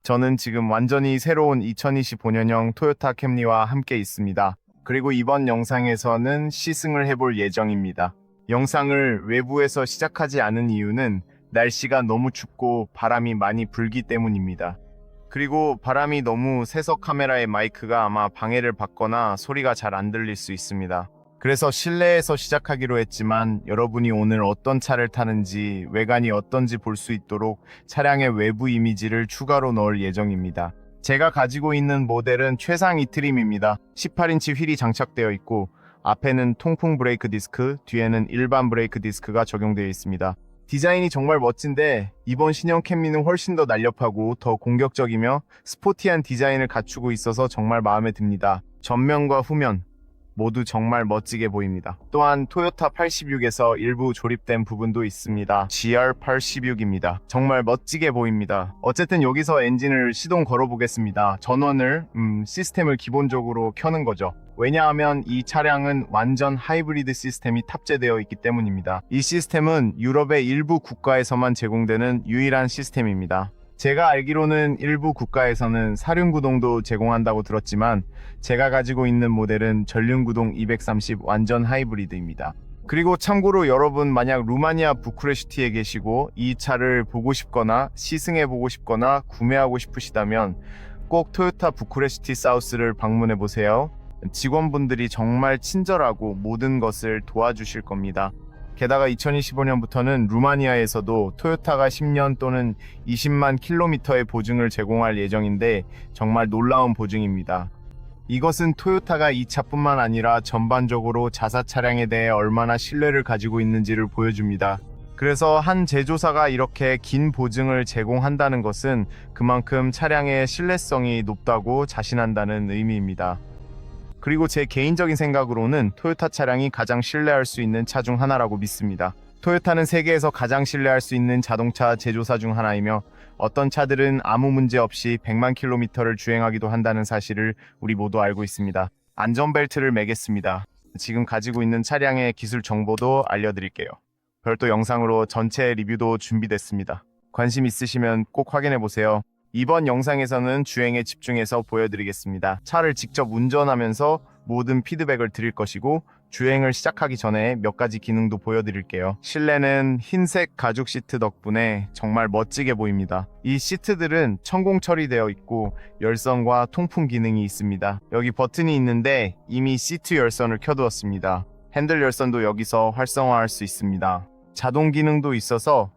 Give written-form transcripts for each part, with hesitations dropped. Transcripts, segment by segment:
저는 지금 완전히 새로운 2025년형 토요타 캠리와 함께 있습니다. 그리고 이번 영상에서는 시승을 해볼 예정입니다. 영상을 외부에서 시작하지 않은 이유는 날씨가 너무 춥고 바람이 많이 불기 때문입니다. 그리고 바람이 너무 세서 카메라의 마이크가 아마 방해를 받거나 소리가 잘 안 들릴 수 있습니다. 그래서 실내에서 시작하기로 했지만 여러분이 오늘 어떤 차를 타는지 외관이 어떤지 볼 수 있도록 차량의 외부 이미지를 추가로 넣을 예정입니다. 제가 가지고 있는 모델은 최상위 트림입니다. 18인치 휠이 장착되어 있고 앞에는 통풍 브레이크 디스크, 뒤에는 일반 브레이크 디스크가 적용되어 있습니다. 디자인이 정말 멋진데 이번 신형 캠리는 훨씬 더 날렵하고 더 공격적이며 스포티한 디자인을 갖추고 있어서 정말 마음에 듭니다. 전면과 후면 모두 정말 멋지게 보입니다. 또한 토요타 86에서 일부 조립된 부분도 있습니다. GR86입니다. 정말 멋지게 보입니다. 어쨌든 여기서 엔진을 시동 걸어보겠습니다. 전원을 시스템을 기본적으로 켜는 거죠. 왜냐하면 이 차량은 완전 하이브리드 시스템이 탑재되어 있기 때문입니다. 이 시스템은 유럽의 일부 국가에서만 제공되는 유일한 시스템입니다. 제가 알기로는 일부 국가에서는 사륜구동도 제공한다고 들었지만 제가 가지고 있는 모델은 전륜구동 230 완전 하이브리드입니다. 그리고 참고로 여러분 만약 루마니아 부쿠레슈티에 계시고 이 차를 보고 싶거나 시승해보고 싶거나 구매하고 싶으시다면 꼭 토요타 부쿠레슈티 사우스를 방문해 보세요. 직원분들이 정말 친절하고 모든 것을 도와주실 겁니다. 게다가 2025년부터는 루마니아에서도 토요타가 10년 또는 20만 킬로미터의 보증을 제공할 예정인데 정말 놀라운 보증입니다. 이것은 토요타가 이 차뿐만 아니라 전반적으로 자사 차량에 대해 얼마나 신뢰를 가지고 있는지를 보여줍니다. 그래서 한 제조사가 이렇게 긴 보증을 제공한다는 것은 그만큼 차량의 신뢰성이 높다고 자신한다는 의미입니다. 그리고 제 개인적인 생각으로는 토요타 차량이 가장 신뢰할 수 있는 차 중 하나라고 믿습니다. 토요타는 세계에서 가장 신뢰할 수 있는 자동차 제조사 중 하나이며 어떤 차들은 아무 문제 없이 100만 킬로미터를 주행하기도 한다는 사실을 우리 모두 알고 있습니다. 안전벨트를 매겠습니다. 지금 가지고 있는 차량의 기술 정보도 알려드릴게요. 별도 영상으로 전체 리뷰도 준비됐습니다. 관심 있으시면 꼭 확인해보세요. 이번 영상에서는 주행에 집중해서 보여드리겠습니다. 차를 직접 운전하면서 모든 피드백을 드릴 것이고 주행을 시작하기 전에 몇 가지 기능도 보여드릴게요. 실내는 흰색 가죽 시트 덕분에 정말 멋지게 보입니다. 이 시트들은 천공 처리되어 있고 열선과 통풍 기능이 있습니다. 여기 버튼이 있는데 이미 시트 열선을 켜두었습니다. 핸들 열선도 여기서 활성화할 수 있습니다. 자동 기능도 있어서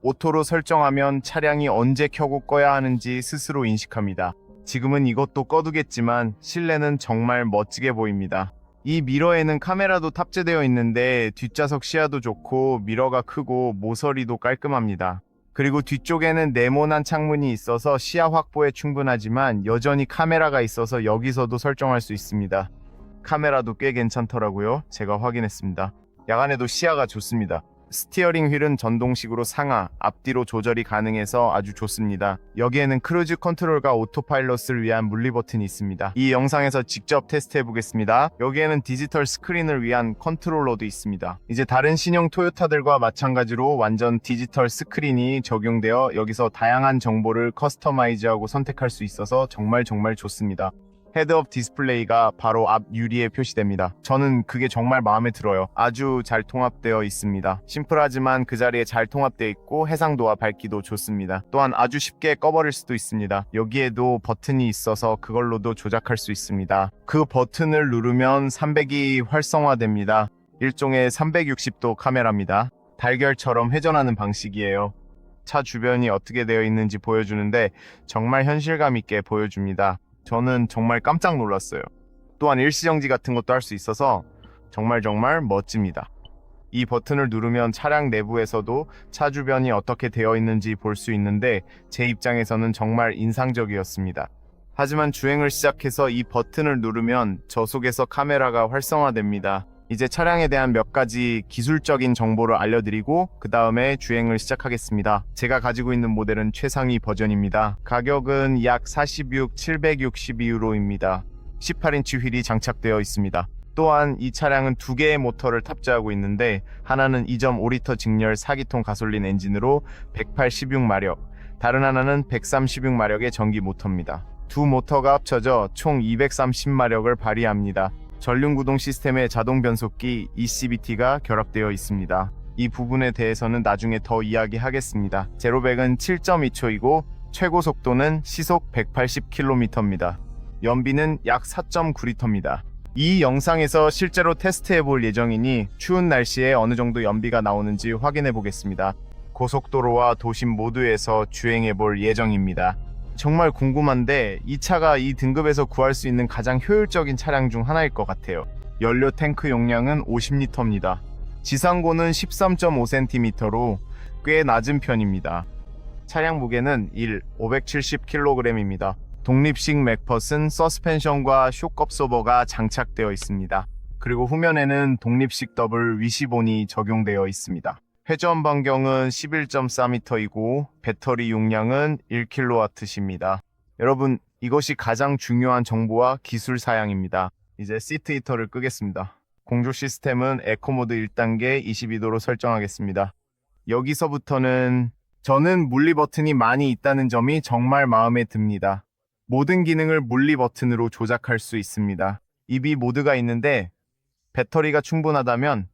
오토로 설정하면 차량이 언제 켜고 꺼야 하는지 스스로 인식합니다. 지금은 이것도 꺼두겠지만 실내는 정말 멋지게 보입니다. 이 미러에는 카메라도 탑재되어 있는데 뒷좌석 시야도 좋고 미러가 크고 모서리도 깔끔합니다. 그리고 뒤쪽에는 네모난 창문이 있어서 시야 확보에 충분하지만 여전히 카메라가 있어서 여기서도 설정할 수 있습니다. 카메라도 꽤 괜찮더라고요. 제가 확인했습니다. 야간에도 시야가 좋습니다. 스티어링 휠은 전동식으로 상하, 앞뒤로 조절이 가능해서 아주 좋습니다. 여기에는 크루즈 컨트롤과 오토파일럿을 위한 물리 버튼이 있습니다. 이 영상에서 직접 테스트해 보겠습니다. 여기에는 디지털 스크린을 위한 컨트롤러도 있습니다. 이제 다른 신형 토요타들과 마찬가지로 완전 디지털 스크린이 적용되어 여기서 다양한 정보를 커스터마이즈하고 선택할 수 있어서 정말 좋습니다. 헤드업 디스플레이가 바로 앞 유리에 표시됩니다. 저는 그게 정말 마음에 들어요. 아주 잘 통합되어 있습니다. 심플하지만 그 자리에 잘 통합되어 있고 해상도와 밝기도 좋습니다. 또한 아주 쉽게 꺼버릴 수도 있습니다. 여기에도 버튼이 있어서 그걸로도 조작할 수 있습니다. 그 버튼을 누르면 300이 활성화됩니다. 일종의 360도 카메라입니다. 달걀처럼 회전하는 방식이에요. 차 주변이 어떻게 되어 있는지 보여주는데 정말 현실감 있게 보여줍니다. 저는 정말 깜짝 놀랐어요. 또한 일시정지 같은 것도 할 수 있어서 정말 멋집니다. 이 버튼을 누르면 차량 내부에서도 차 주변이 어떻게 되어 있는지 볼 수 있는데 제 입장에서는 정말 인상적이었습니다. 하지만 주행을 시작해서 이 버튼을 누르면 저속에서 카메라가 활성화됩니다. 이제 차량에 대한 몇 가지 기술적인 정보를 알려드리고 그 다음에 주행을 시작하겠습니다. 제가 가지고 있는 모델은 최상위 버전입니다. 가격은 약 46,762유로입니다. 18인치 휠이 장착되어 있습니다. 또한 이 차량은 두 개의 모터를 탑재하고 있는데 하나는 2.5리터 직렬 4기통 가솔린 엔진으로 186마력, 다른 하나는 136마력의 전기 모터입니다. 두 모터가 합쳐져 총 230마력을 발휘합니다. 전륜구동 시스템에 자동 변속기 ECBT가 결합되어 있습니다. 이 부분에 대해서는 나중에 더 이야기하겠습니다. 제로백은 7.2초이고 최고 속도는 시속 180km입니다. 연비는 약 4.9리터입니다. 이 영상에서 실제로 테스트해 볼 예정이니 추운 날씨에 어느 정도 연비가 나오는지 확인해 보겠습니다. 고속도로와 도심 모두에서 주행해 볼 예정입니다. 정말 궁금한데 이 차가 이 등급에서 구할 수 있는 가장 효율적인 차량 중 하나일 것 같아요. 연료 탱크 용량은 50리터입니다. 지상고는 13.5cm로 꽤 낮은 편입니다. 차량 무게는 570kg입니다. 독립식 맥펫은 서스펜션과 쇼크업소버가 장착되어 있습니다. 그리고 후면에는 독립식 더블 위시본이 적용되어 있습니다. 회전 반경은 11.4m이고 배터리 용량은 1kWh입니다. 여러분, 이것이 가장 중요한 정보와 기술 사양입니다. 이제 시트 히터를 끄겠습니다. 공조 시스템은 에코모드 1단계 22도로 설정하겠습니다. 여기서부터는 저는 물리 버튼이 많이 있다는 점이 정말 마음에 듭니다. 모든 기능을 물리 버튼으로 조작할 수 있습니다. EV 모드가 있는데 배터리가 충분하다면,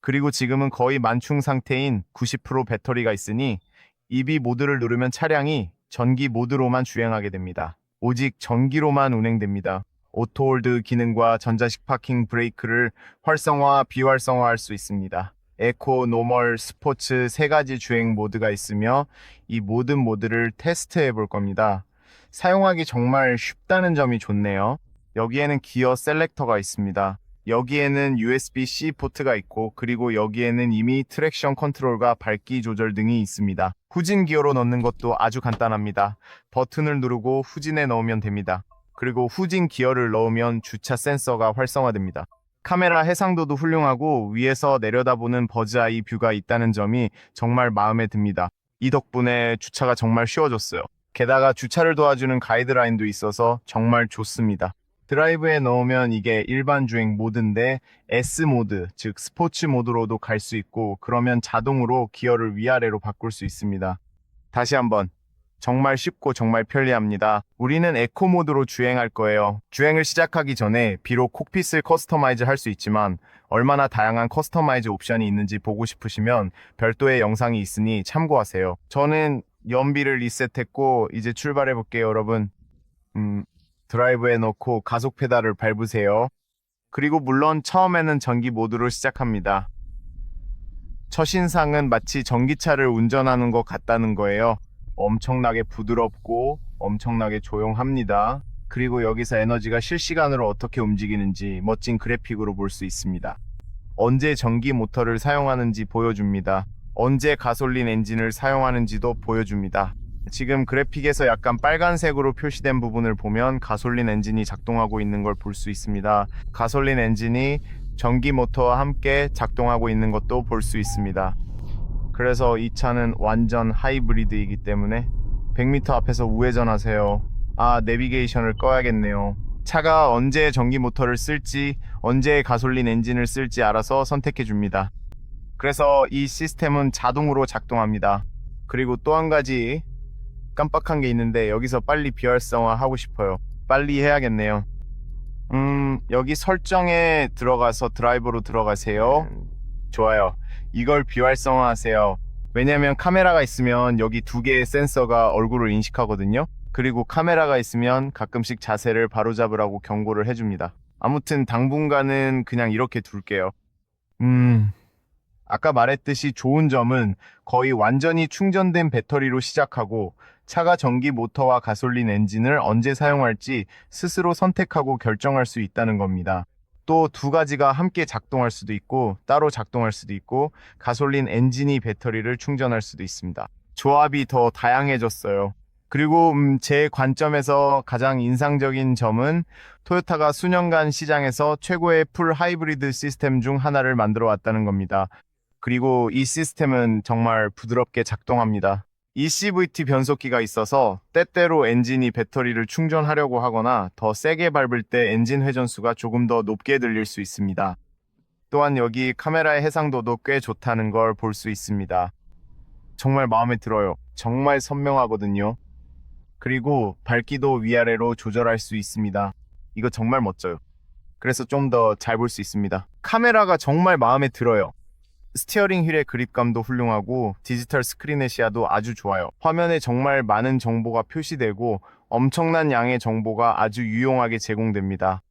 그리고 지금은 거의 만충 상태인 90% 배터리가 있으니 EV 모드를 누르면 차량이 전기 모드로만 주행하게 됩니다. 오직 전기로만 운행됩니다. 오토홀드 기능과 전자식 파킹 브레이크를 활성화, 비활성화할 수 있습니다. 에코, 노멀, 스포츠 세 가지 주행 모드가 있으며 이 모든 모드를 테스트해 볼 겁니다. 사용하기 정말 쉽다는 점이 좋네요. 여기에는 기어 셀렉터가 있습니다. 여기에는 USB-C 포트가 있고, 그리고 여기에는 이미 트랙션 컨트롤과 밝기 조절 등이 있습니다. 후진 기어로 넣는 것도 아주 간단합니다. 버튼을 누르고 후진에 넣으면 됩니다. 그리고 후진 기어를 넣으면 주차 센서가 활성화됩니다. 카메라 해상도도 훌륭하고 위에서 내려다보는 버즈아이 뷰가 있다는 점이 정말 마음에 듭니다. 이 덕분에 주차가 정말 쉬워졌어요. 게다가 주차를 도와주는 가이드라인도 있어서 정말 좋습니다. 드라이브에 넣으면 이게 일반 주행 모드인데 S모드, 즉 스포츠 모드로도 갈 수 있고, 그러면 자동으로 기어를 위아래로 바꿀 수 있습니다. 다시 한번, 정말 쉽고 정말 편리합니다. 우리는 에코 모드로 주행할 거예요. 주행을 시작하기 전에 비록 콕핏을 커스터마이즈 할 수 있지만 얼마나 다양한 커스터마이즈 옵션이 있는지 보고 싶으시면 별도의 영상이 있으니 참고하세요. 저는 연비를 리셋했고 이제 출발해 볼게요, 여러분. 드라이브에 넣고 가속 페달을 밟으세요. 그리고 물론 처음에는 전기 모드로 시작합니다. 첫인상은 마치 전기차를 운전하는 것 같다는 거예요. 엄청나게 부드럽고 엄청나게 조용합니다. 그리고 여기서 에너지가 실시간으로 어떻게 움직이는지 멋진 그래픽으로 볼 수 있습니다. 언제 전기 모터를 사용하는지 보여줍니다. 언제 가솔린 엔진을 사용하는지도 보여줍니다. 지금 그래픽에서 약간 빨간색으로 표시된 부분을 보면 가솔린 엔진이 작동하고 있는 걸 볼 수 있습니다. 가솔린 엔진이 전기 모터와 함께 작동하고 있는 것도 볼 수 있습니다. 그래서 이 차는 완전 하이브리드이기 때문에 100m 앞에서 우회전하세요. 내비게이션을 꺼야겠네요. 차가 언제 전기 모터를 쓸지, 언제 가솔린 엔진을 쓸지 알아서 선택해 줍니다. 그래서 이 시스템은 자동으로 작동합니다. 그리고 또 한 가지 깜빡한 게 있는데, 여기서 빨리 비활성화 하고 싶어요. 빨리 해야겠네요. 여기 설정에 들어가서 드라이브로 들어가세요. 좋아요. 이걸 비활성화 하세요. 왜냐면 카메라가 있으면 여기 두 개의 센서가 얼굴을 인식하거든요. 그리고 카메라가 있으면 가끔씩 자세를 바로잡으라고 경고를 해줍니다. 아무튼 당분간은 그냥 이렇게 둘게요. 아까 말했듯이 좋은 점은 거의 완전히 충전된 배터리로 시작하고 차가 전기 모터와 가솔린 엔진을 언제 사용할지 스스로 선택하고 결정할 수 있다는 겁니다. 또 두 가지가 함께 작동할 수도 있고 따로 작동할 수도 있고, 가솔린 엔진이 배터리를 충전할 수도 있습니다. 조합이 더 다양해졌어요. 그리고 제 관점에서 가장 인상적인 점은 토요타가 수년간 시장에서 최고의 풀 하이브리드 시스템 중 하나를 만들어 왔다는 겁니다. 그리고 이 시스템은 정말 부드럽게 작동합니다. ECVT 변속기가 있어서 때때로 엔진이 배터리를 충전하려고 하거나 더 세게 밟을 때 엔진 회전수가 조금 더 높게 들릴 수 있습니다. 또한 여기 카메라의 해상도도 꽤 좋다는 걸 볼 수 있습니다. 정말 마음에 들어요. 정말 선명하거든요. 그리고 밝기도 위아래로 조절할 수 있습니다. 이거 정말 멋져요. 그래서 좀 더 잘 볼 수 있습니다. 카메라가 정말 마음에 들어요. 스티어링 휠의 그립감도 훌륭하고 디지털 스크린의 시야도 아주 좋아요. 화면에 정말 많은 정보가 표시되고 엄청난 양의 정보가 아주 유용하게 제공됩니다.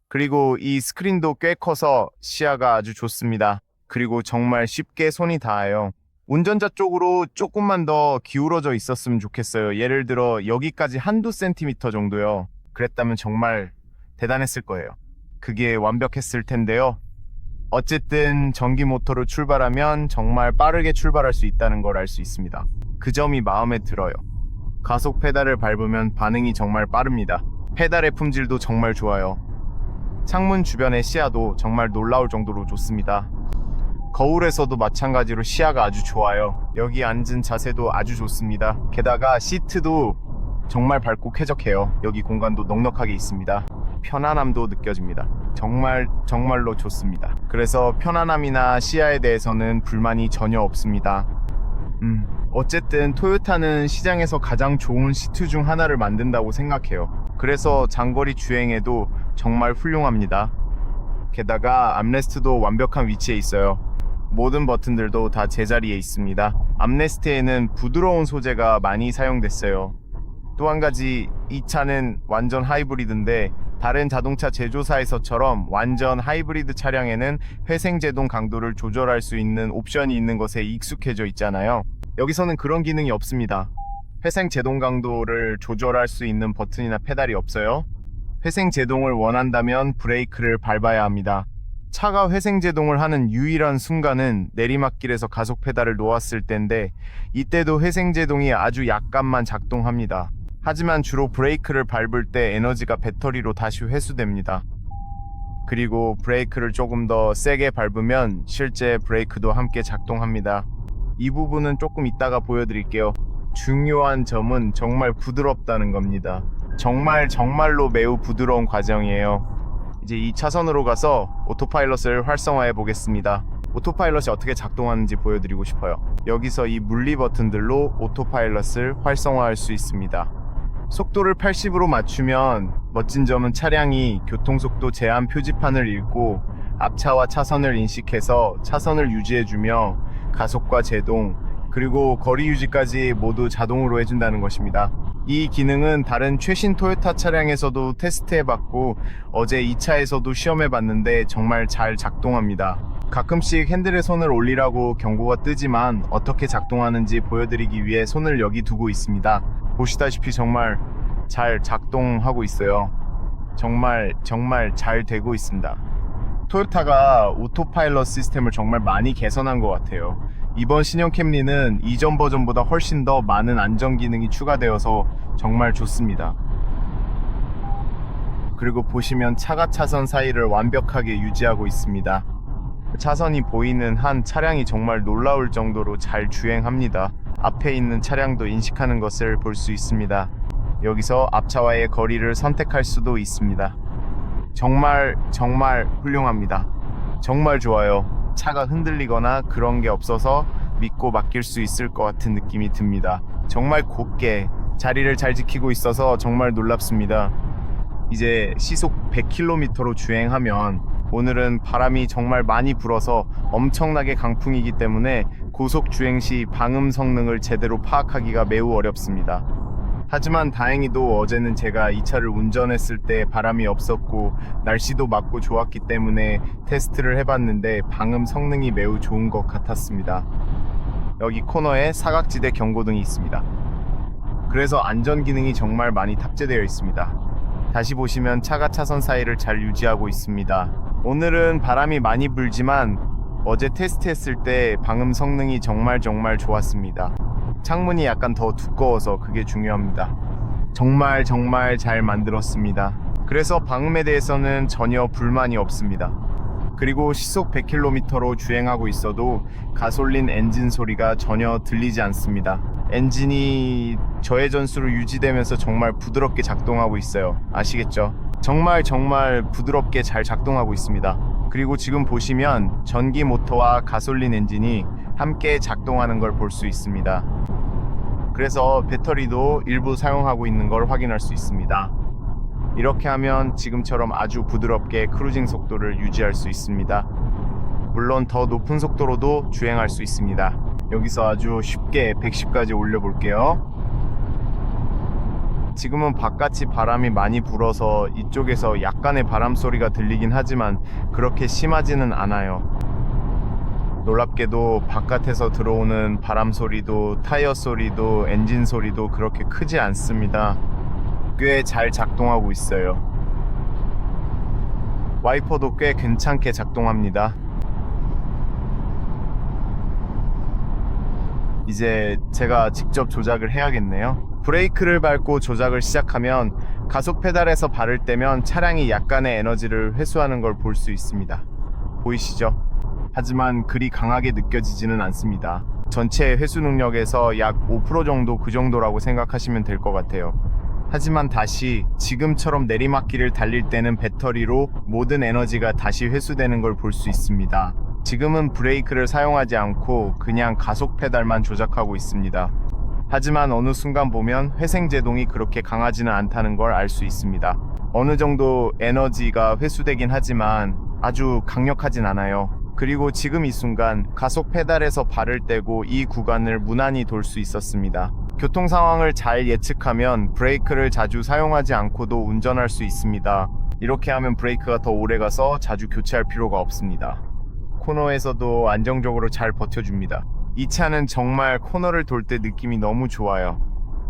그리고 이 스크린도 꽤 커서 시야가 아주 좋습니다. 그리고 정말 쉽게 손이 닿아요. 운전자 쪽으로 조금만 더 기울어져 있었으면 좋겠어요. 예를 들어 여기까지 한두 센티미터 정도요. 그랬다면 정말 대단했을 거예요. 그게 완벽했을 텐데요. 어쨌든 전기 모터로 출발하면 정말 빠르게 출발할 수 있다는 걸 알 수 있습니다. 그 점이 마음에 들어요. 가속 페달을 밟으면 반응이 정말 빠릅니다. 페달의 품질도 정말 좋아요. 창문 주변의 시야도 정말 놀라울 정도로 좋습니다. 거울에서도 마찬가지로 시야가 아주 좋아요. 여기 앉은 자세도 아주 좋습니다. 게다가 시트도 정말 밝고 쾌적해요. 여기 공간도 넉넉하게 있습니다. 편안함도 느껴집니다. 정말로 좋습니다. 그래서 편안함이나 시야에 대해서는 불만이 전혀 없습니다. 어쨌든 토요타는 시장에서 가장 좋은 시트 중 하나를 만든다고 생각해요. 그래서 장거리 주행에도 정말 훌륭합니다. 게다가 암레스트도 완벽한 위치에 있어요. 모든 버튼들도 다 제자리에 있습니다. 암레스트에는 부드러운 소재가 많이 사용됐어요. 또 한 가지, 이 차는 완전 하이브리드인데 다른 자동차 제조사에서처럼 완전 하이브리드 차량에는 회생제동 강도를 조절할 수 있는 옵션이 있는 것에 익숙해져 있잖아요. 여기서는 그런 기능이 없습니다. 회생제동 강도를 조절할 수 있는 버튼이나 페달이 없어요. 회생제동을 원한다면 브레이크를 밟아야 합니다. 차가 회생제동을 하는 유일한 순간은 내리막길에서 가속 페달을 놓았을 때인데 이때도 회생제동이 아주 약간만 작동합니다. 하지만 주로 브레이크를 밟을 때 에너지가 배터리로 다시 회수됩니다. 그리고 브레이크를 조금 더 세게 밟으면 실제 브레이크도 함께 작동합니다. 이 부분은 조금 이따가 보여드릴게요. 중요한 점은 정말 부드럽다는 겁니다. 정말로 매우 부드러운 과정이에요. 이제 이 차선으로 가서 오토파일럿을 활성화해 보겠습니다. 오토파일럿이 어떻게 작동하는지 보여드리고 싶어요. 여기서 이 물리 버튼들로 오토파일럿을 활성화할 수 있습니다. 속도를 80으로 맞추면 멋진 점은 차량이 교통속도 제한 표지판을 읽고 앞차와 차선을 인식해서 차선을 유지해주며 가속과 제동 그리고 거리 유지까지 모두 자동으로 해준다는 것입니다. 이 기능은 다른 최신 토요타 차량에서도 테스트해봤고 어제 이 차에서도 시험해봤는데 정말 잘 작동합니다. 가끔씩 핸들에 손을 올리라고 경고가 뜨지만 어떻게 작동하는지 보여드리기 위해 손을 여기 두고 있습니다. 보시다시피 정말 잘 작동하고 있어요. 정말 잘 되고 있습니다. 토요타가 오토파일럿 시스템을 정말 많이 개선한 것 같아요. 이번 신형 캠리는 이전 버전보다 훨씬 더 많은 안전 기능이 추가되어서 정말 좋습니다. 그리고 보시면 차가 차선 사이를 완벽하게 유지하고 있습니다. 차선이 보이는 한 차량이 정말 놀라울 정도로 잘 주행합니다. 앞에 있는 차량도 인식하는 것을 볼 수 있습니다. 여기서 앞차와의 거리를 선택할 수도 있습니다. 정말 훌륭합니다. 정말 좋아요. 차가 흔들리거나 그런 게 없어서 믿고 맡길 수 있을 것 같은 느낌이 듭니다. 정말 곧게 자리를 잘 지키고 있어서 정말 놀랍습니다. 이제 시속 100km로 주행하면 오늘은 바람이 정말 많이 불어서 엄청나게 강풍이기 때문에 고속 주행 시 방음 성능을 제대로 파악하기가 매우 어렵습니다. 하지만 다행히도 어제는 제가 이 차를 운전했을 때 바람이 없었고 날씨도 맑고 좋았기 때문에 테스트를 해봤는데 방음 성능이 매우 좋은 것 같았습니다. 여기 코너에 사각지대 경고등이 있습니다. 그래서 안전 기능이 정말 많이 탑재되어 있습니다. 다시 보시면 차가 차선 사이를 잘 유지하고 있습니다. 오늘은 바람이 많이 불지만 어제 테스트했을 때 방음 성능이 정말 좋았습니다. 창문이 약간 더 두꺼워서 그게 중요합니다. 정말 잘 만들었습니다. 그래서 방음에 대해서는 전혀 불만이 없습니다. 그리고 시속 100km로 주행하고 있어도 가솔린 엔진 소리가 전혀 들리지 않습니다. 엔진이 저해 전수로 유지되면서 정말 부드럽게 작동하고 있어요. 아시겠죠? 정말 부드럽게 잘 작동하고 있습니다. 그리고 지금 보시면 전기 모터와 가솔린 엔진이 함께 작동하는 걸 볼 수 있습니다. 그래서 배터리도 일부 사용하고 있는 걸 확인할 수 있습니다. 이렇게 하면 지금처럼 아주 부드럽게 크루징 속도를 유지할 수 있습니다. 물론 더 높은 속도로도 주행할 수 있습니다. 여기서 아주 쉽게 110까지 올려볼게요. 지금은 바깥이 바람이 많이 불어서 이쪽에서 약간의 바람 소리가 들리긴 하지만 그렇게 심하지는 않아요. 놀랍게도 바깥에서 들어오는 바람 소리도 타이어 소리도 엔진 소리도 그렇게 크지 않습니다. 꽤 잘 작동하고 있어요. 와이퍼도 꽤 괜찮게 작동합니다. 이제 제가 직접 조작을 해야겠네요. 브레이크를 밟고 조작을 시작하면 가속 페달에서 발을 떼면 차량이 약간의 에너지를 회수하는 걸 볼 수 있습니다. 보이시죠? 하지만 그리 강하게 느껴지지는 않습니다. 전체 회수 능력에서 약 5% 정도 그 정도라고 생각하시면 될 것 같아요. 하지만 다시 지금처럼 내리막길을 달릴 때는 배터리로 모든 에너지가 다시 회수되는 걸 볼 수 있습니다. 지금은 브레이크를 사용하지 않고 그냥 가속 페달만 조작하고 있습니다. 하지만 어느 순간 보면 회생제동이 그렇게 강하지는 않다는 걸 알 수 있습니다. 어느 정도 에너지가 회수되긴 하지만 아주 강력하진 않아요. 그리고 지금 이 순간 가속 페달에서 발을 떼고 이 구간을 무난히 돌 수 있었습니다. 교통 상황을 잘 예측하면 브레이크를 자주 사용하지 않고도 운전할 수 있습니다. 이렇게 하면 브레이크가 더 오래가서 자주 교체할 필요가 없습니다. 코너에서도 안정적으로 잘 버텨줍니다. 이 차는 정말 코너를 돌 때 느낌이 너무 좋아요.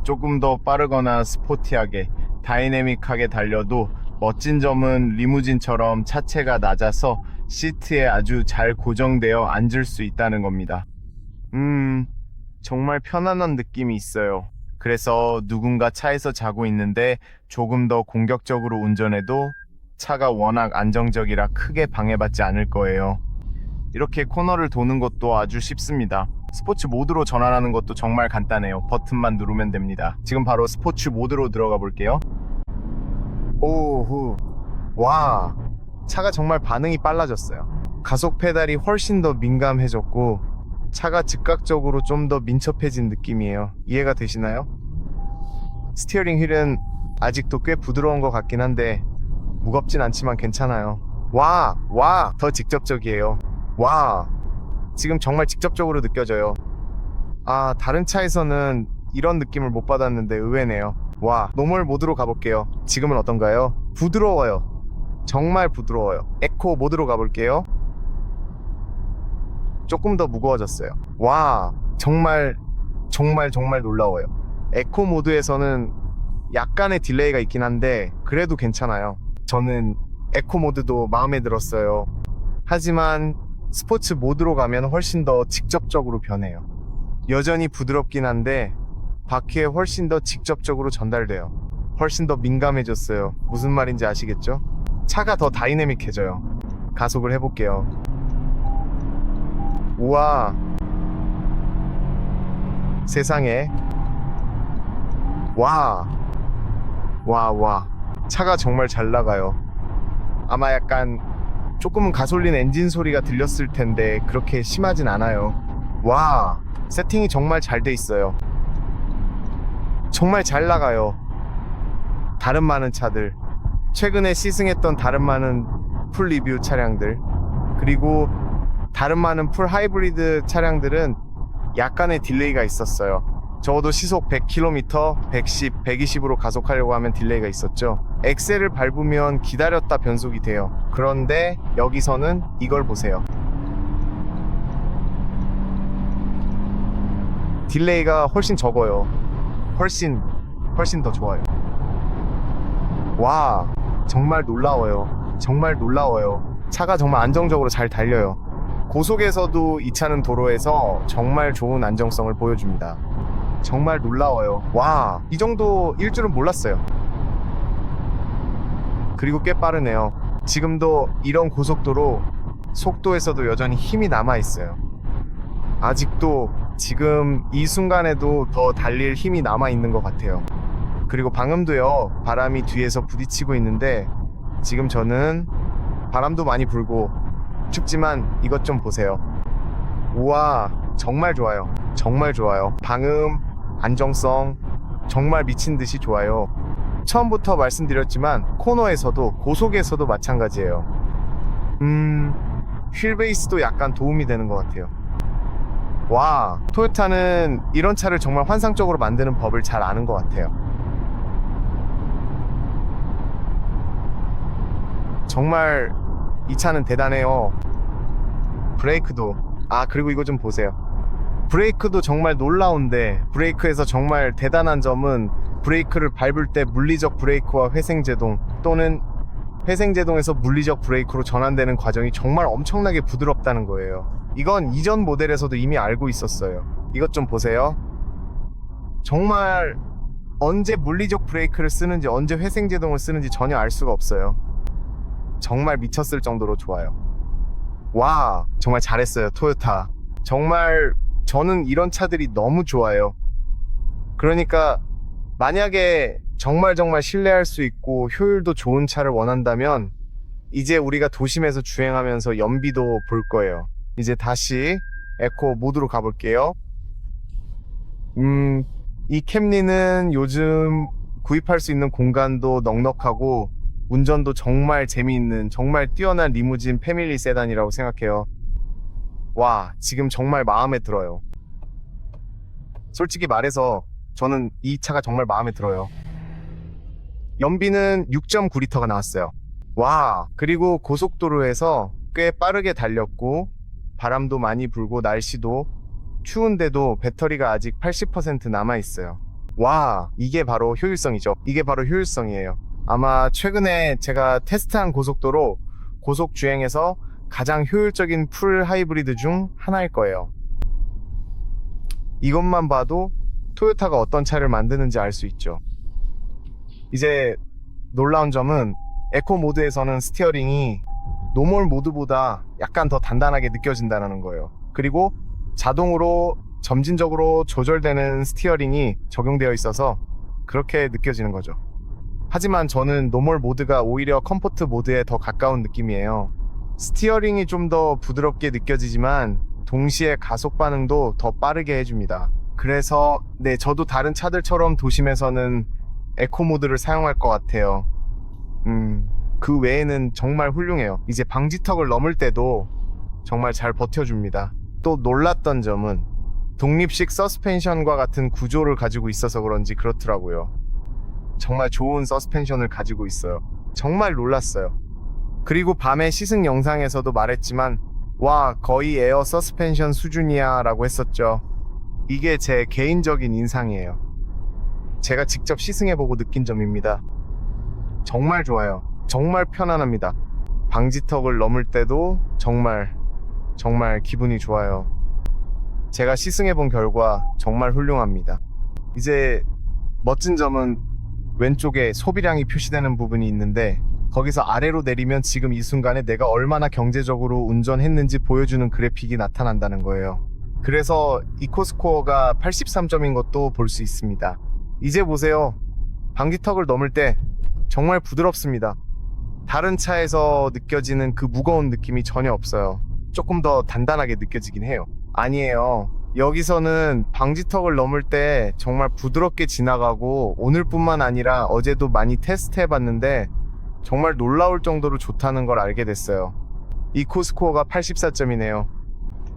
조금 더 빠르거나 스포티하게, 다이내믹하게 달려도 멋진 점은 리무진처럼 차체가 낮아서 시트에 아주 잘 고정되어 앉을 수 있다는 겁니다. 정말 편안한 느낌이 있어요. 그래서 누군가 차에서 자고 있는데 조금 더 공격적으로 운전해도 차가 워낙 안정적이라 크게 방해받지 않을 거예요. 이렇게 코너를 도는 것도 아주 쉽습니다. 스포츠 모드로 전환하는 것도 정말 간단해요. 버튼만 누르면 됩니다. 지금 바로 스포츠 모드로 들어가 볼게요. 오후, 와, 차가 정말 반응이 빨라졌어요. 가속 페달이 훨씬 더 민감해졌고 차가 즉각적으로 좀 더 민첩해진 느낌이에요. 이해가 되시나요? 스티어링 휠은 아직도 꽤 부드러운 것 같긴 한데 무겁진 않지만 괜찮아요. 와, 더 직접적이에요. 와, 지금 정말 직접적으로 느껴져요. 아, 다른 차에서는 이런 느낌을 못 받았는데 의외네요. 와, 노멀 모드로 가볼게요. 지금은 어떤가요? 부드러워요. 정말 부드러워요. 에코 모드로 가볼게요. 조금 더 무거워졌어요. 와, 정말 놀라워요. 에코 모드에서는 약간의 딜레이가 있긴 한데 그래도 괜찮아요. 저는 에코 모드도 마음에 들었어요. 하지만 스포츠 모드로 가면 훨씬 더 직접적으로 변해요. 여전히 부드럽긴 한데 바퀴에 훨씬 더 직접적으로 전달돼요. 훨씬 더 민감해졌어요. 무슨 말인지 아시겠죠? 차가 더 다이내믹해져요. 가속을 해볼게요. 우와, 세상에. 와, 차가 정말 잘 나가요. 아마 약간 조금은 가솔린 엔진 소리가 들렸을 텐데 그렇게 심하진 않아요. 와, 세팅이 정말 잘 돼 있어요. 정말 잘 나가요. 다른 많은 차들, 최근에 시승했던 다른 많은 풀 리뷰 차량들, 그리고 다른 많은 풀 하이브리드 차량들은 약간의 딜레이가 있었어요. 적어도 시속 100km, 110, 120으로 가속하려고 하면 딜레이가 있었죠. 엑셀을 밟으면 기다렸다 변속이 돼요. 그런데 여기서는 이걸 보세요. 딜레이가 훨씬 적어요. 훨씬 더 좋아요. 와, 정말 놀라워요. 정말 놀라워요. 차가 정말 안정적으로 잘 달려요. 고속에서도 이 차는 도로에서 정말 좋은 안정성을 보여줍니다. 정말 놀라워요. 와, 이 정도일 줄은 몰랐어요. 그리고 꽤 빠르네요. 지금도 이런 고속도로 속도에서도 여전히 힘이 남아있어요. 아직도 지금 이 순간에도 더 달릴 힘이 남아있는 것 같아요. 그리고 방금도요, 바람이 뒤에서 부딪히고 있는데 지금 저는 바람도 많이 불고 춥지만 이것 좀 보세요. 우와, 정말 좋아요. 정말 좋아요. 방음 안정성 정말 미친 듯이 좋아요. 처음부터 말씀드렸지만 코너에서도 고속에서도 마찬가지예요. 휠 베이스도 약간 도움이 되는 것 같아요. 와, 토요타는 이런 차를 정말 환상적으로 만드는 법을 잘 아는 것 같아요. 정말 이 차는 대단해요. 브레이크도, 그리고 이거 좀 보세요. 브레이크도 정말 놀라운데, 브레이크에서 정말 대단한 점은 브레이크를 밟을 때 물리적 브레이크와 회생제동 또는 회생제동에서 물리적 브레이크로 전환되는 과정이 정말 엄청나게 부드럽다는 거예요. 이건 이전 모델에서도 이미 알고 있었어요. 이것 좀 보세요. 정말 언제 물리적 브레이크를 쓰는지 언제 회생제동을 쓰는지 전혀 알 수가 없어요. 정말 미쳤을 정도로 좋아요. 와, 정말 잘했어요, 토요타. 정말 저는 이런 차들이 너무 좋아요. 그러니까 만약에 정말 신뢰할 수 있고 효율도 좋은 차를 원한다면 이제 우리가 도심에서 주행하면서 연비도 볼 거예요. 이제 다시 에코 모드로 가볼게요. 이 캠리는 요즘 구입할 수 있는 공간도 넉넉하고 운전도 정말 재미있는 정말 뛰어난 리무진 패밀리 세단이라고 생각해요. 와, 지금 정말 마음에 들어요. 솔직히 말해서 저는 이 차가 정말 마음에 들어요. 연비는 6.9리터가 나왔어요. 와, 그리고 고속도로에서 꽤 빠르게 달렸고 바람도 많이 불고 날씨도 추운데도 배터리가 아직 80% 남아있어요. 와, 이게 바로 효율성이죠. 이게 바로 효율성이에요. 아마 최근에 제가 테스트한 고속도로 고속 주행에서 가장 효율적인 풀 하이브리드 중 하나일 거예요. 이것만 봐도 토요타가 어떤 차를 만드는지 알 수 있죠. 이제 놀라운 점은 에코 모드에서는 스티어링이 노멀 모드보다 약간 더 단단하게 느껴진다는 거예요. 그리고 자동으로 점진적으로 조절되는 스티어링이 적용되어 있어서 그렇게 느껴지는 거죠. 하지만 저는 노멀 모드가 오히려 컴포트 모드에 더 가까운 느낌이에요. 스티어링이 좀 더 부드럽게 느껴지지만 동시에 가속 반응도 더 빠르게 해줍니다. 그래서 저도 다른 차들처럼 도심에서는 에코 모드를 사용할 것 같아요. 그 외에는 정말 훌륭해요. 이제 방지턱을 넘을 때도 정말 잘 버텨줍니다. 또 놀랐던 점은 독립식 서스펜션과 같은 구조를 가지고 있어서 그런지 그렇더라고요. 정말 좋은 서스펜션을 가지고 있어요. 정말 놀랐어요. 그리고 밤에 시승 영상에서도 말했지만 와, 거의 에어 서스펜션 수준이야 라고 했었죠. 이게 제 개인적인 인상이에요. 제가 직접 시승해보고 느낀 점입니다. 정말 좋아요. 정말 편안합니다. 방지턱을 넘을 때도 정말 기분이 좋아요. 제가 시승해본 결과 정말 훌륭합니다. 이제 멋진 점은 왼쪽에 소비량이 표시되는 부분이 있는데 거기서 아래로 내리면 지금 이 순간에 내가 얼마나 경제적으로 운전했는지 보여주는 그래픽이 나타난다는 거예요. 그래서 이코스코어가 83점인 것도 볼 수 있습니다. 이제 보세요. 방지턱을 넘을 때 정말 부드럽습니다. 다른 차에서 느껴지는 그 무거운 느낌이 전혀 없어요. 조금 더 단단하게 느껴지긴 해요. 아니에요. 여기서는 방지턱을 넘을 때 정말 부드럽게 지나가고 오늘뿐만 아니라 어제도 많이 테스트 해봤는데 정말 놀라울 정도로 좋다는 걸 알게 됐어요. 이코스코어가 84점이네요.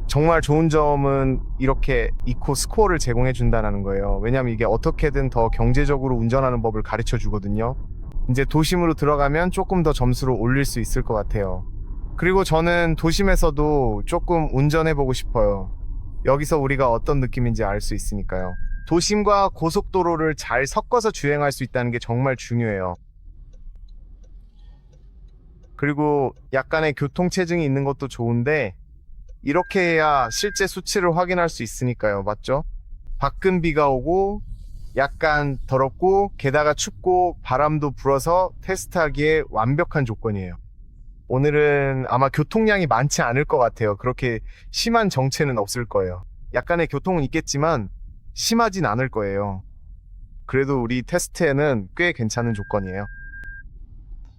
정말 좋은 점은 이렇게 이코 스코어를 제공해 준다는 거예요. 왜냐면 이게 어떻게든 더 경제적으로 운전하는 법을 가르쳐 주거든요. 이제 도심으로 들어가면 조금 더 점수를 올릴 수 있을 것 같아요. 그리고 저는 도심에서도 조금 운전해 보고 싶어요. 여기서 우리가 어떤 느낌인지 알 수 있으니까요. 도심과 고속도로를 잘 섞어서 주행할 수 있다는 게 정말 중요해요. 그리고 약간의 교통체증이 있는 것도 좋은데 이렇게 해야 실제 수치를 확인할 수 있으니까요. 맞죠? 밖은 비가 오고 약간 더럽고 게다가 춥고 바람도 불어서 테스트하기에 완벽한 조건이에요. 오늘은 아마 교통량이 많지 않을 것 같아요. 그렇게 심한 정체는 없을 거예요. 약간의 교통은 있겠지만 심하진 않을 거예요. 그래도 우리 테스트에는 꽤 괜찮은 조건이에요.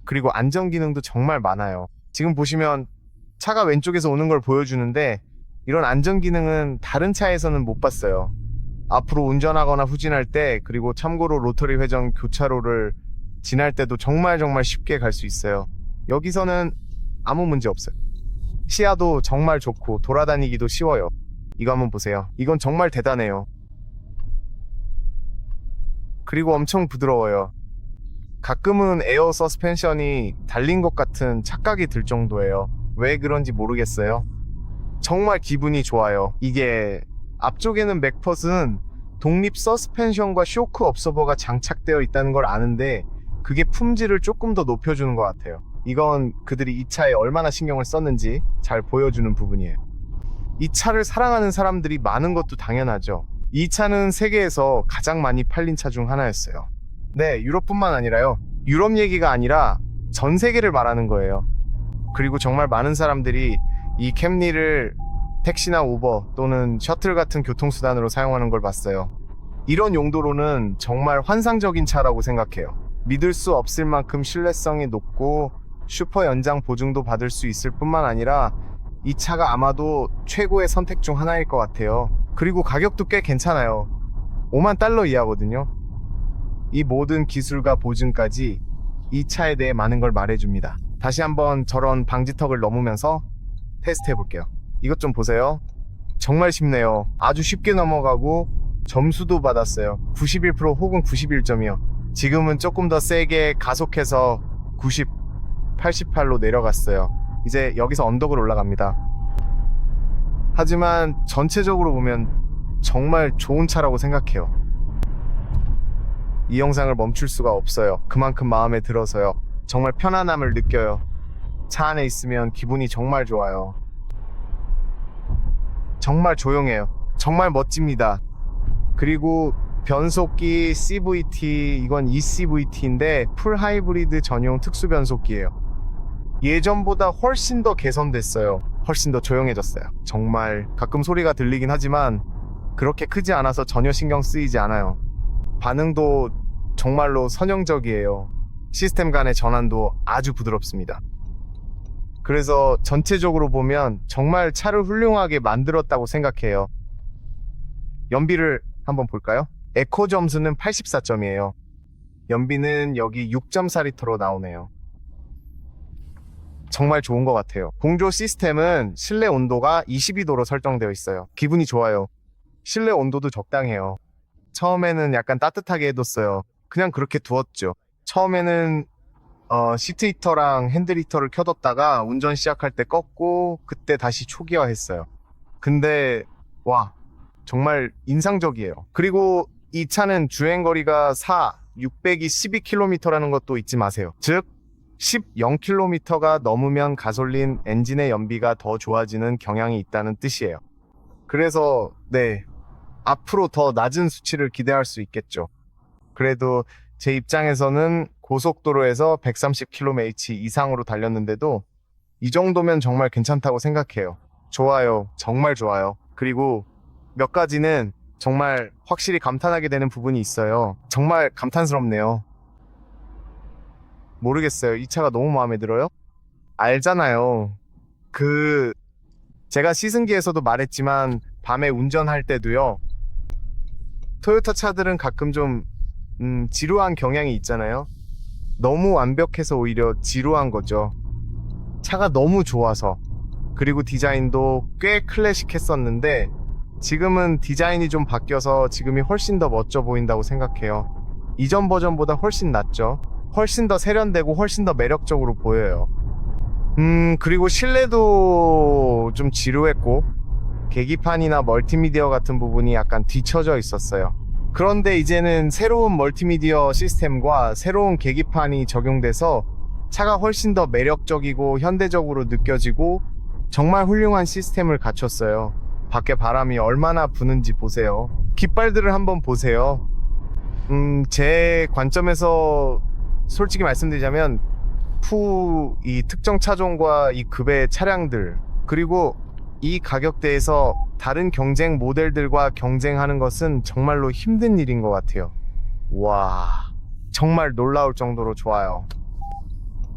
그리고 안전 기능도 정말 많아요. 지금 보시면 차가 왼쪽에서 오는 걸 보여주는데 이런 안전 기능은 다른 차에서는 못 봤어요. 앞으로 운전하거나 후진할 때, 그리고 참고로 로터리 회전 교차로를 지날 때도 정말 쉽게 갈 수 있어요. 여기서는 아무 문제 없어요. 시야도 정말 좋고 돌아다니기도 쉬워요. 이거 한번 보세요. 이건 정말 대단해요. 그리고 엄청 부드러워요. 가끔은 에어 서스펜션이 달린 것 같은 착각이 들 정도예요. 왜 그런지 모르겠어요. 정말 기분이 좋아요. 이게 앞쪽에는 맥펫은 독립 서스펜션과 쇼크 업서버가 장착되어 있다는 걸 아는데 그게 품질을 조금 더 높여주는 것 같아요. 이건 그들이 이 차에 얼마나 신경을 썼는지 잘 보여주는 부분이에요. 이 차를 사랑하는 사람들이 많은 것도 당연하죠. 이 차는 세계에서 가장 많이 팔린 차 중 하나였어요. 네, 유럽뿐만 아니라요. 유럽 얘기가 아니라 전 세계를 말하는 거예요. 그리고 정말 많은 사람들이 이 캠리를 택시나 우버 또는 셔틀 같은 교통수단으로 사용하는 걸 봤어요. 이런 용도로는 정말 환상적인 차라고 생각해요. 믿을 수 없을 만큼 신뢰성이 높고 슈퍼 연장 보증도 받을 수 있을 뿐만 아니라 이 차가 아마도 최고의 선택 중 하나일 것 같아요. 그리고 가격도 꽤 괜찮아요. 5만 달러 이하거든요. 이 모든 기술과 보증까지 이 차에 대해 많은 걸 말해줍니다. 다시 한번 저런 방지턱을 넘으면서 테스트 해볼게요. 이것 좀 보세요. 정말 쉽네요. 아주 쉽게 넘어가고 점수도 받았어요. 91% 혹은 91점이요. 지금은 조금 더 세게 가속해서 90, 88로 내려갔어요. 이제 여기서 언덕을 올라갑니다. 하지만 전체적으로 보면 정말 좋은 차라고 생각해요. 이 영상을 멈출 수가 없어요. 그만큼 마음에 들어서요. 정말 편안함을 느껴요. 차 안에 있으면 기분이 정말 좋아요. 정말 조용해요. 정말 멋집니다. 그리고 변속기 CVT, 이건 eCVT인데 풀 하이브리드 전용 특수 변속기예요. 예전보다 훨씬 더 개선됐어요. 훨씬 더 조용해졌어요. 정말 가끔 소리가 들리긴 하지만 그렇게 크지 않아서 전혀 신경 쓰이지 않아요. 반응도 정말로 선형적이에요. 시스템 간의 전환도 아주 부드럽습니다. 그래서 전체적으로 보면 정말 차를 훌륭하게 만들었다고 생각해요. 연비를 한번 볼까요? 에코 점수는 84점이에요. 연비는 여기 6.4리터로 나오네요. 정말 좋은 것 같아요. 공조 시스템은 실내 온도가 22도로 설정되어 있어요. 기분이 좋아요. 실내 온도도 적당해요. 처음에는 약간 따뜻하게 해뒀어요. 그냥 그렇게 두었죠. 처음에는 시트 히터랑 핸들 히터를 켜뒀다가 운전 시작할 때 껐고 그때 다시 초기화했어요. 근데 와, 정말 인상적이에요. 그리고 이 차는 주행거리가 600이 12km라는 것도 잊지 마세요. 즉 10km가 넘으면 가솔린 엔진의 연비가 더 좋아지는 경향이 있다는 뜻이에요. 그래서 네, 앞으로 더 낮은 수치를 기대할 수 있겠죠. 그래도 제 입장에서는 고속도로에서 130km/h 이상으로 달렸는데도 이 정도면 정말 괜찮다고 생각해요. 좋아요. 정말 좋아요. 그리고 몇 가지는 정말 확실히 감탄하게 되는 부분이 있어요. 정말 감탄스럽네요. 모르겠어요. 이 차가 너무 마음에 들어요? 알잖아요. 제가 시승기에서도 말했지만 밤에 운전할 때도요. 토요타 차들은 가끔 좀 지루한 경향이 있잖아요. 너무 완벽해서 오히려 지루한 거죠. 차가 너무 좋아서. 그리고 디자인도 꽤 클래식했었는데 지금은 디자인이 좀 바뀌어서 지금이 훨씬 더 멋져 보인다고 생각해요. 이전 버전보다 훨씬 낫죠. 훨씬 더 세련되고 훨씬 더 매력적으로 보여요. 그리고 실내도 좀 지루했고 계기판이나 멀티미디어 같은 부분이 약간 뒤처져 있었어요. 그런데 이제는 새로운 멀티미디어 시스템과 새로운 계기판이 적용돼서 차가 훨씬 더 매력적이고 현대적으로 느껴지고 정말 훌륭한 시스템을 갖췄어요. 밖에 바람이 얼마나 부는지 보세요. 깃발들을 한번 보세요. 제 관점에서 솔직히 말씀드리자면 이 특정 차종과 이 급의 차량들 그리고 이 가격대에서 다른 경쟁 모델들과 경쟁하는 것은 정말로 힘든 일인 것 같아요. 와, 정말 놀라울 정도로 좋아요.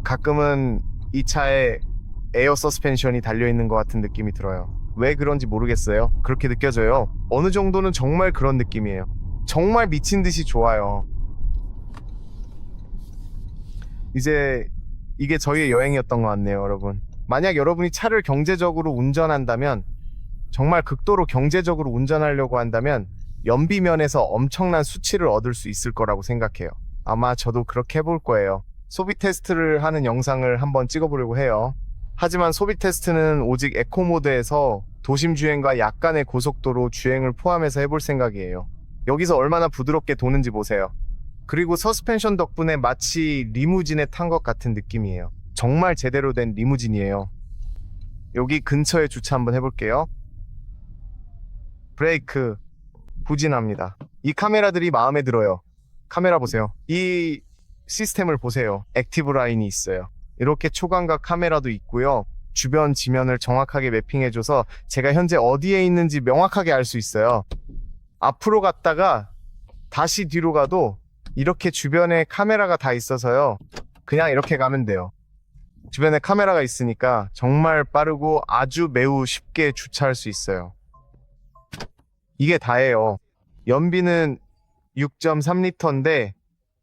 가끔은 이 차에 에어 서스펜션이 달려있는 것 같은 느낌이 들어요. 왜 그런지 모르겠어요. 그렇게 느껴져요. 어느 정도는 정말 그런 느낌이에요. 정말 미친 듯이 좋아요. 이제 이게 저희의 여행이었던 것 같네요, 여러분. 만약 여러분이 차를 경제적으로 운전한다면, 정말 극도로 경제적으로 운전하려고 한다면 연비면에서 엄청난 수치를 얻을 수 있을 거라고 생각해요. 아마 저도 그렇게 해볼 거예요. 소비 테스트를 하는 영상을 한번 찍어보려고 해요. 하지만 소비 테스트는 오직 에코 모드에서 도심 주행과 약간의 고속도로 주행을 포함해서 해볼 생각이에요. 여기서 얼마나 부드럽게 도는지 보세요. 그리고 서스펜션 덕분에 마치 리무진에 탄 것 같은 느낌이에요. 정말 제대로 된 리무진이에요. 여기 근처에 주차 한번 해볼게요. 브레이크 후진합니다. 이 카메라들이 마음에 들어요. 카메라 보세요. 이 시스템을 보세요. 액티브 라인이 있어요. 이렇게 초광각 카메라도 있고요. 주변 지면을 정확하게 매핑해줘서 제가 현재 어디에 있는지 명확하게 알 수 있어요. 앞으로 갔다가 다시 뒤로 가도 이렇게 주변에 카메라가 다 있어서요. 그냥 이렇게 가면 돼요. 주변에 카메라가 있으니까 정말 빠르고 아주 매우 쉽게 주차할 수 있어요. 이게 다예요. 연비는 6.3리터인데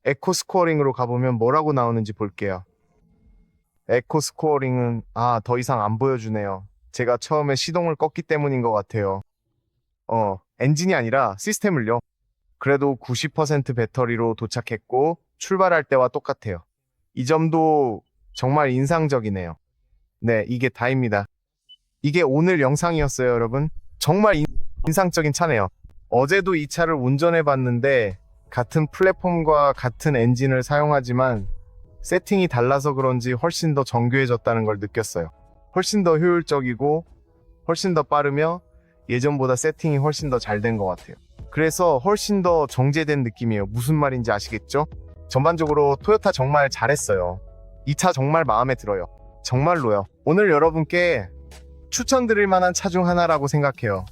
에코 스코어링으로 가보면 뭐라고 나오는지 볼게요. 에코 스코어링은 더 이상 안 보여주네요. 제가 처음에 시동을 껐기 때문인 것 같아요. 엔진이 아니라 시스템을요. 그래도 90% 배터리로 도착했고 출발할 때와 똑같아요. 이 점도 정말 인상적이네요. 네, 이게 다입니다. 이게 오늘 영상이었어요, 여러분. 정말 인상적인 차네요. 어제도 이 차를 운전해 봤는데 같은 플랫폼과 같은 엔진을 사용하지만 세팅이 달라서 그런지 훨씬 더 정교해졌다는 걸 느꼈어요. 훨씬 더 효율적이고 훨씬 더 빠르며 예전보다 세팅이 훨씬 더 잘 된 것 같아요. 그래서 훨씬 더 정제된 느낌이에요. 무슨 말인지 아시겠죠? 전반적으로 토요타 정말 잘했어요. 이 차 정말 마음에 들어요. 정말로요. 오늘 여러분께 추천드릴 만한 차 중 하나라고 생각해요.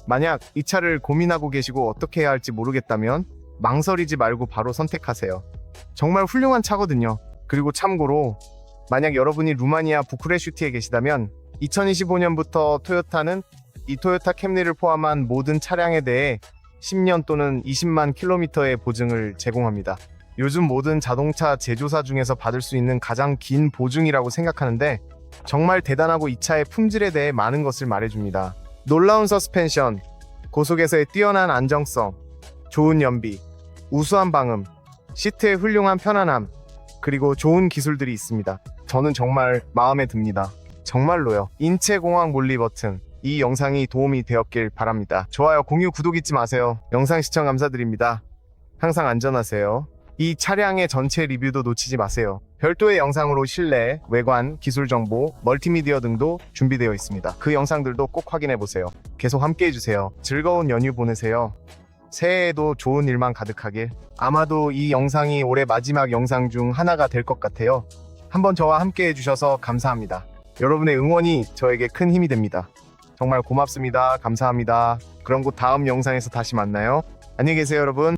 만약 이 차를 고민하고 계시고 어떻게 해야 할지 모르겠다면 망설이지 말고 바로 선택하세요. 정말 훌륭한 차거든요. 그리고 참고로 만약 여러분이 루마니아 부쿠레슈티에 계시다면 2025년부터 토요타는 이 토요타 캠리를 포함한 모든 차량에 대해 10년 또는 20만 킬로미터의 보증을 제공합니다. 요즘 모든 자동차 제조사 중에서 받을 수 있는 가장 긴 보증이라고 생각하는데 정말 대단하고 이 차의 품질에 대해 많은 것을 말해줍니다. 놀라운 서스펜션, 고속에서의 뛰어난 안정성, 좋은 연비, 우수한 방음, 시트의 훌륭한 편안함, 그리고 좋은 기술들이 있습니다. 저는 정말 마음에 듭니다. 정말로요. 인체공학 몰리 버튼, 이 영상이 도움이 되었길 바랍니다. 좋아요, 공유, 구독 잊지 마세요. 영상 시청 감사드립니다. 항상 안전하세요. 이 차량의 전체 리뷰도 놓치지 마세요. 별도의 영상으로 실내, 외관, 기술 정보, 멀티미디어 등도 준비되어 있습니다. 그 영상들도 꼭 확인해보세요. 계속 함께해주세요. 즐거운 연휴 보내세요. 새해에도 좋은 일만 가득하길. 아마도 이 영상이 올해 마지막 영상 중 하나가 될 것 같아요. 한번 저와 함께 해주셔서 감사합니다. 여러분의 응원이 저에게 큰 힘이 됩니다. 정말 고맙습니다. 감사합니다. 그럼 곧 다음 영상에서 다시 만나요. 안녕히 계세요, 여러분.